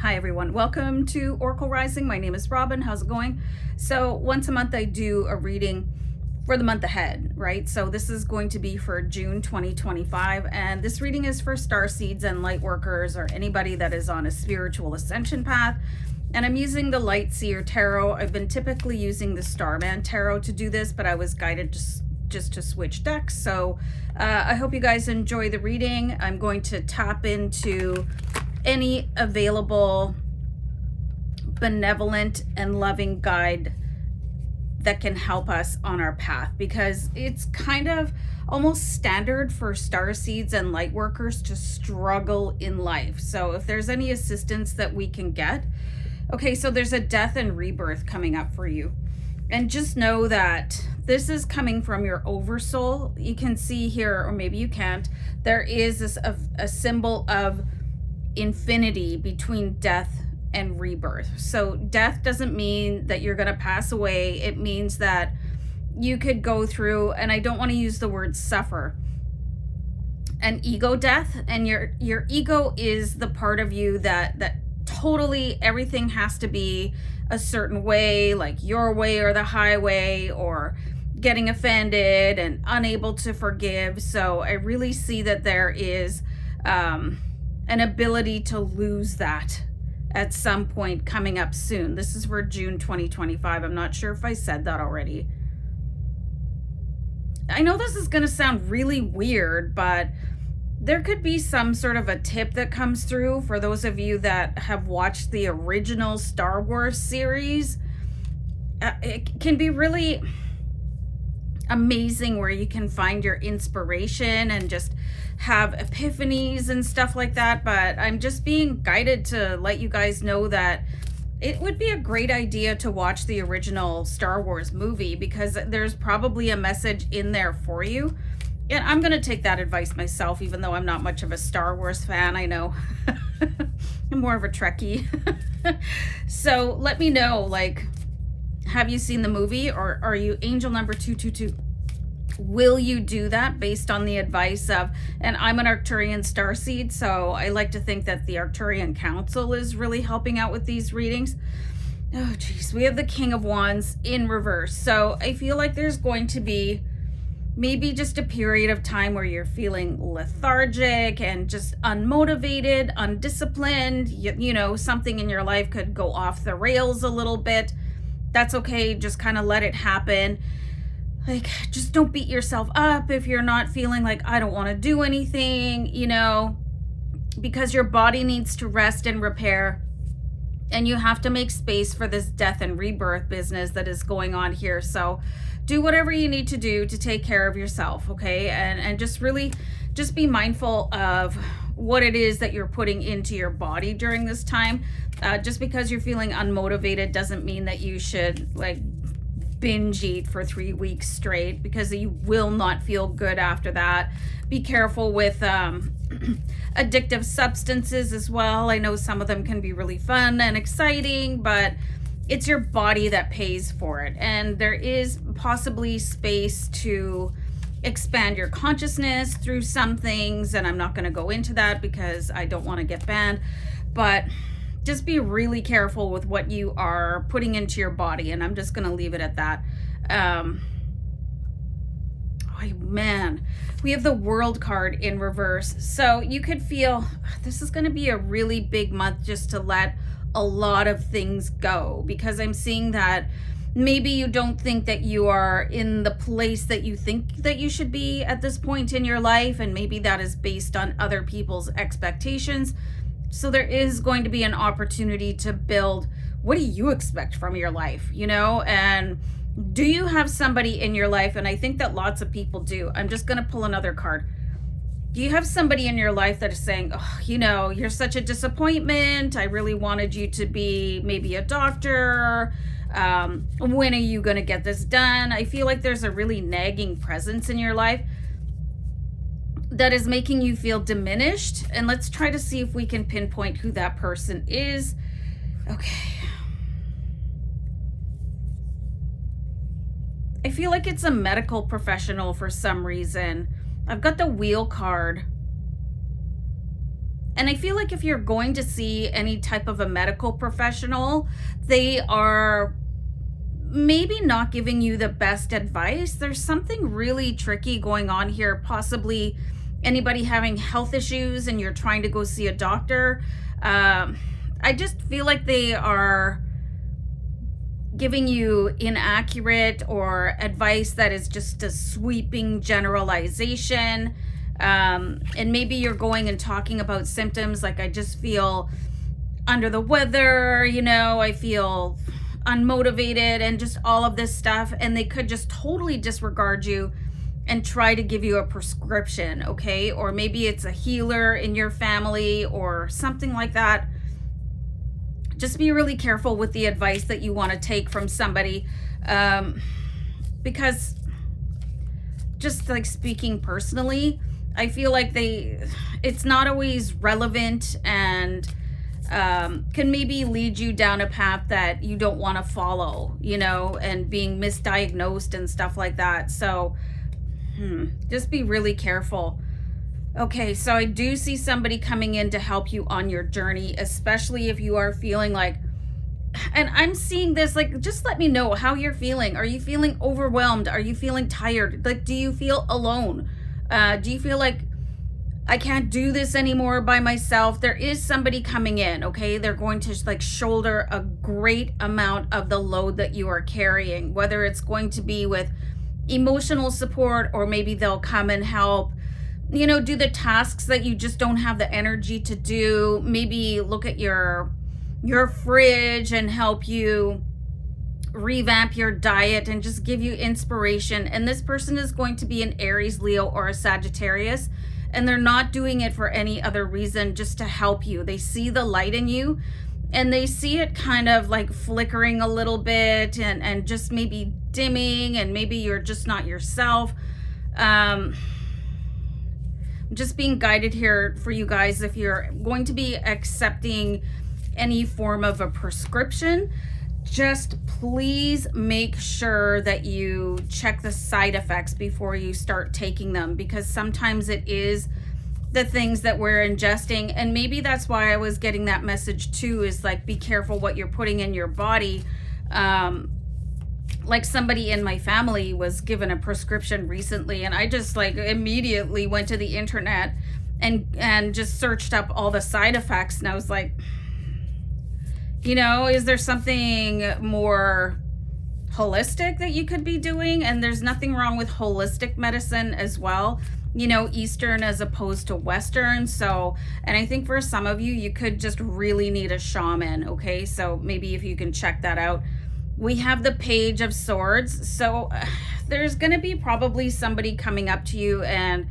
Hi everyone, welcome to Oracle Rising. My name is Robin. How's it going? So once a month I do a reading for the month ahead, right? So this is going to be for June 2025, and this reading is for Starseeds and Lightworkers or anybody that is on a spiritual ascension path. And I'm using the Lightseer Tarot. I've been typically using the Starman Tarot to do this, but I was guided just to switch decks. So I hope you guys enjoy the reading. I'm going to tap into any available benevolent and loving guide that can help us on our path, because it's kind of almost standard for starseeds and light workers to struggle in life. So if there's any assistance that we can get. Okay, so there's a death and rebirth coming up for you, and just know that this is coming from your oversoul. You can see here, or maybe you can't, there is this a symbol of infinity between death and rebirth. So death doesn't mean that you're going to pass away. It means that you could go through, and I don't want to use the word suffer, an ego death. And your ego is the part of you that totally everything has to be a certain way, like your way or the highway, or getting offended and unable to forgive. So I really see that there is an ability to lose that at some point coming up soon. This is for June 2025. I'm not sure if I said that already. I know this is going to sound really weird, but there could be some sort of a tip that comes through for those of you that have watched the original Star Wars series. It can be really amazing where you can find your inspiration and just have epiphanies and stuff like that. But I'm just being guided to let you guys know that it would be a great idea to watch the original Star Wars movie, because there's probably a message in there for you. And I'm going to take that advice myself, even though I'm not much of a Star Wars fan. I know I'm more of a Trekkie. So let me know, like, have you seen the movie, or are you angel number 222? Will you do that based on the advice of, and I'm an Arcturian starseed, so I like to think that the Arcturian Council is really helping out with these readings. Oh geez, we have the King of Wands in reverse. So I feel like there's going to be maybe just a period of time where you're feeling lethargic and just unmotivated, undisciplined. You know, something in your life could go off the rails a little bit. That's okay. Just kind of let it happen. Like, just don't beat yourself up if you're not feeling like, I don't want to do anything, you know, because your body needs to rest and repair. And you have to make space for this death and rebirth business that is going on here. So do whatever you need to do to take care of yourself, okay? And just really just be mindful of what it is that you're putting into your body during this time. Just because you're feeling unmotivated doesn't mean that you should like binge eat for 3 weeks straight, because you will not feel good after that. Be careful with addictive substances as well. I know some of them can be really fun and exciting, but it's your body that pays for it. And there is possibly space to expand your consciousness through some things, and I'm not going to go into that because I don't want to get banned, but just be really careful with what you are putting into your body. And I'm just going to leave it at that. Oh man, we have the World card in reverse. So you could feel this is going to be a really big month just to let a lot of things go, because I'm seeing that maybe you don't think that you are in the place that you think that you should be at this point in your life, and maybe that is based on other people's expectations. So there is going to be an opportunity to build, what do you expect from your life, you know? And do you have somebody in your life? And I think that lots of people do. I'm just going to pull another card. Do you have somebody in your life that is saying, oh, you know, you're such a disappointment. I really wanted you to be maybe a doctor. When are you going to get this done? I feel like there's a really nagging presence in your life that is making you feel diminished. And let's try to see if we can pinpoint who that person is. Okay. I feel like it's a medical professional for some reason. I've got the Wheel card. And I feel like if you're going to see any type of a medical professional, they are maybe not giving you the best advice. There's something really tricky going on here, possibly anybody having health issues and you're trying to go see a doctor. I just feel like they are giving you inaccurate or advice that is just a sweeping generalization. And maybe you're going and talking about symptoms like, I just feel under the weather, you know, I feel unmotivated and just all of this stuff. And they could just totally disregard you and try to give you a prescription, okay? Or maybe it's a healer in your family or something like that. Just be really careful with the advice that you want to take from somebody, because just like speaking personally, I feel like it's not always relevant and can maybe lead you down a path that you don't want to follow, you know, and being misdiagnosed and stuff like that. So just be really careful. Okay, so I do see somebody coming in to help you on your journey, especially if you are feeling like, and I'm seeing this, like, just let me know how you're feeling. Are you feeling overwhelmed? Are you feeling tired? Like, do you feel alone? Do you feel like I can't do this anymore by myself? There is somebody coming in, okay? They're going to like shoulder a great amount of the load that you are carrying, whether it's going to be with emotional support, or maybe they'll come and help, you know, do the tasks that you just don't have the energy to do. Maybe look at your fridge and help you revamp your diet and just give you inspiration. And this person is going to be an Aries, Leo, or a Sagittarius, and they're not doing it for any other reason, just to help you. They see the light in you, and they see it kind of like flickering a little bit and just maybe dimming, and maybe you're just not yourself. Just being guided here for you guys. If you're going to be accepting any form of a prescription, just please make sure that you check the side effects before you start taking them, because sometimes it is the things that we're ingesting. And maybe that's why I was getting that message too, is like, be careful what you're putting in your body. Like somebody in my family was given a prescription recently, and I just like immediately went to the internet and just searched up all the side effects, and I was like, you know, is there something more holistic that you could be doing? And there's nothing wrong with holistic medicine as well, you know, Eastern as opposed to Western. So, and I think for some of you, you could just really need a shaman, okay? So maybe if you can check that out. We have the Page of Swords. So there's going to be probably somebody coming up to you and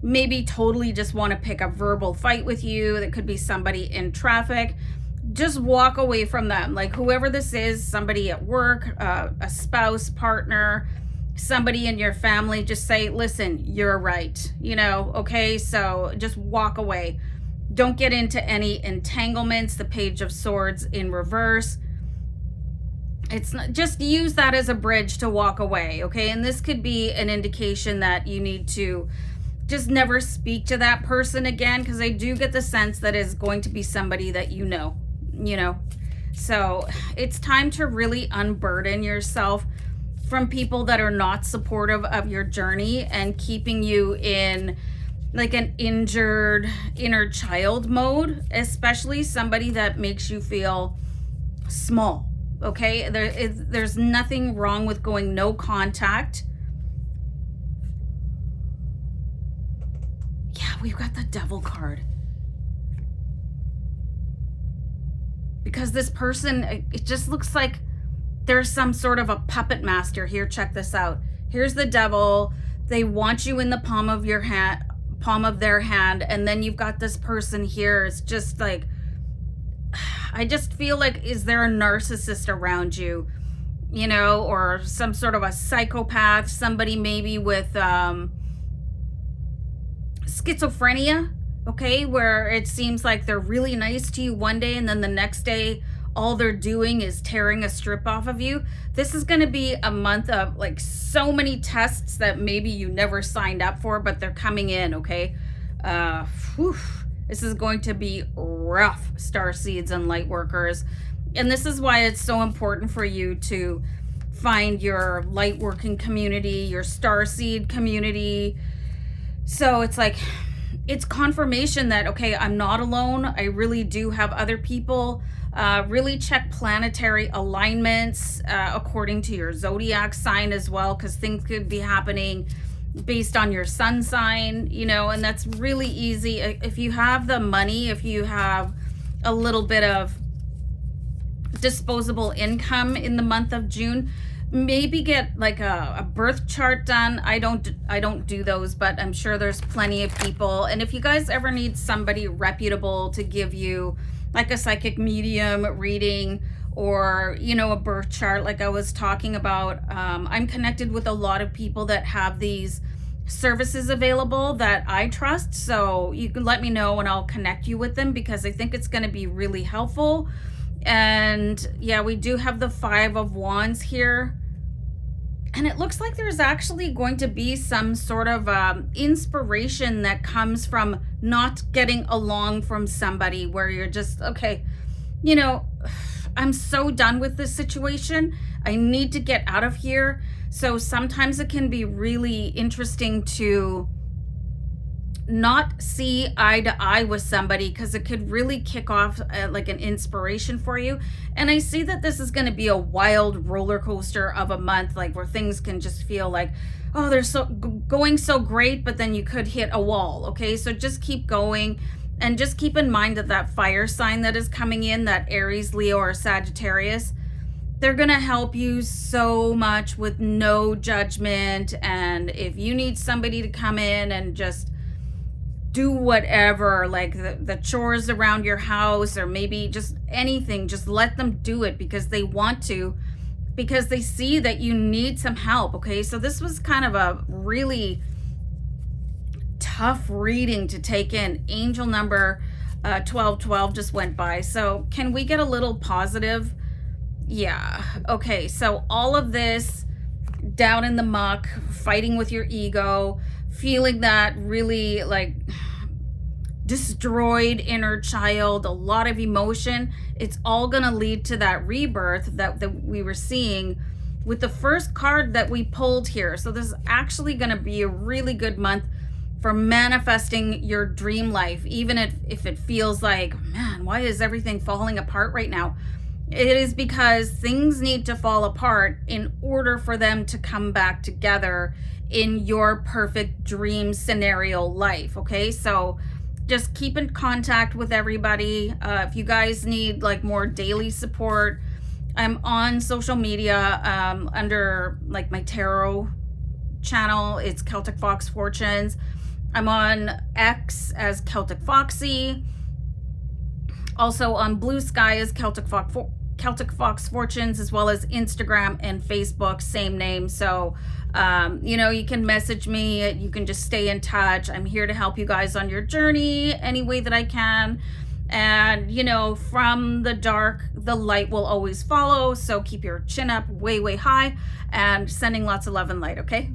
maybe totally just want to pick a verbal fight with you. That could be somebody in traffic. Just walk away from them. Like whoever this is, somebody at work, a spouse, partner, somebody in your family, just say, listen, you're right. You know, okay? So just walk away. Don't get into any entanglements. The Page of Swords in reverse. It's not, just use that as a bridge to walk away, okay? And this could be an indication that you need to just never speak to that person again, because I do get the sense that it's going to be somebody that you know. So it's time to really unburden yourself from people that are not supportive of your journey and keeping you in like an injured inner child mode, especially somebody that makes you feel small. Okay, there's nothing wrong with going no contact. Yeah, we've got the Devil card. Because this person, it just looks like there's some sort of a puppet master here. Check this out. Here's the Devil. They want you in the palm of your hand, palm of their hand, and then you've got this person here. It's just like, I just feel like, is there a narcissist around you, you know, or some sort of a psychopath, somebody maybe with schizophrenia, okay, where it seems like they're really nice to you one day and then the next day all they're doing is tearing a strip off of you. This is going to be a month of like so many tests that maybe you never signed up for, but they're coming in, okay? This is going to be rough, Starseeds and Lightworkers. And this is why it's so important for you to find your lightworking community, your Starseed community. So it's like, it's confirmation that, okay, I'm not alone. I really do have other people. Really check planetary alignments according to your zodiac sign as well, because things could be happening based on your sun sign, you know, and that's really easy. If you have the money, if you have a little bit of disposable income in the month of June, maybe get like a birth chart done. I don't do those, but I'm sure there's plenty of people. And if you guys ever need somebody reputable to give you like a psychic medium reading, or, you know, a birth chart like I was talking about, I'm connected with a lot of people that have these services available that I trust. So you can let me know and I'll connect you with them, because I think it's going to be really helpful. And yeah, we do have the 5 of Wands here. And it looks like there's actually going to be some sort of inspiration that comes from not getting along from somebody, where you're just, okay, you know, I'm so done with this situation. I need to get out of here. So sometimes it can be really interesting to not see eye to eye with somebody, because it could really kick off like an inspiration for you. And I see that this is going to be a wild roller coaster of a month, like where things can just feel like, oh, they're so going so great, but then you could hit a wall. Okay, so just keep going, and just keep in mind that that fire sign that is coming in, that Aries, Leo, or Sagittarius, they're going to help you so much with no judgment. And if you need somebody to come in and just do whatever, like the chores around your house, or maybe just anything, just let them do it, because they want to, because they see that you need some help. Okay, so this was kind of a really tough reading to take in. Angel number 1212 just went by. So can we get a little positive? Yeah. Okay, so all of this down in the muck, fighting with your ego, feeling that really like destroyed inner child, a lot of emotion, it's all going to lead to that rebirth that we were seeing with the first card that we pulled here. So this is actually going to be a really good month for manifesting your dream life, even if it feels like, man, why is everything falling apart right now? It is because things need to fall apart in order for them to come back together in your perfect dream scenario life. Okay, so just keep in contact with everybody. If you guys need like more daily support, I'm on social media under like my tarot channel. It's Celtic Fox Fortunes. I'm on X as Celtic Foxy. Also on Blue Sky as Celtic Fox Fortunes, as well as Instagram and Facebook, same name. So you know, you can message me, you can just stay in touch. I'm here to help you guys on your journey any way that I can. And you know, from the dark, the light will always follow. So keep your chin up way high, and sending lots of love and light. Okay.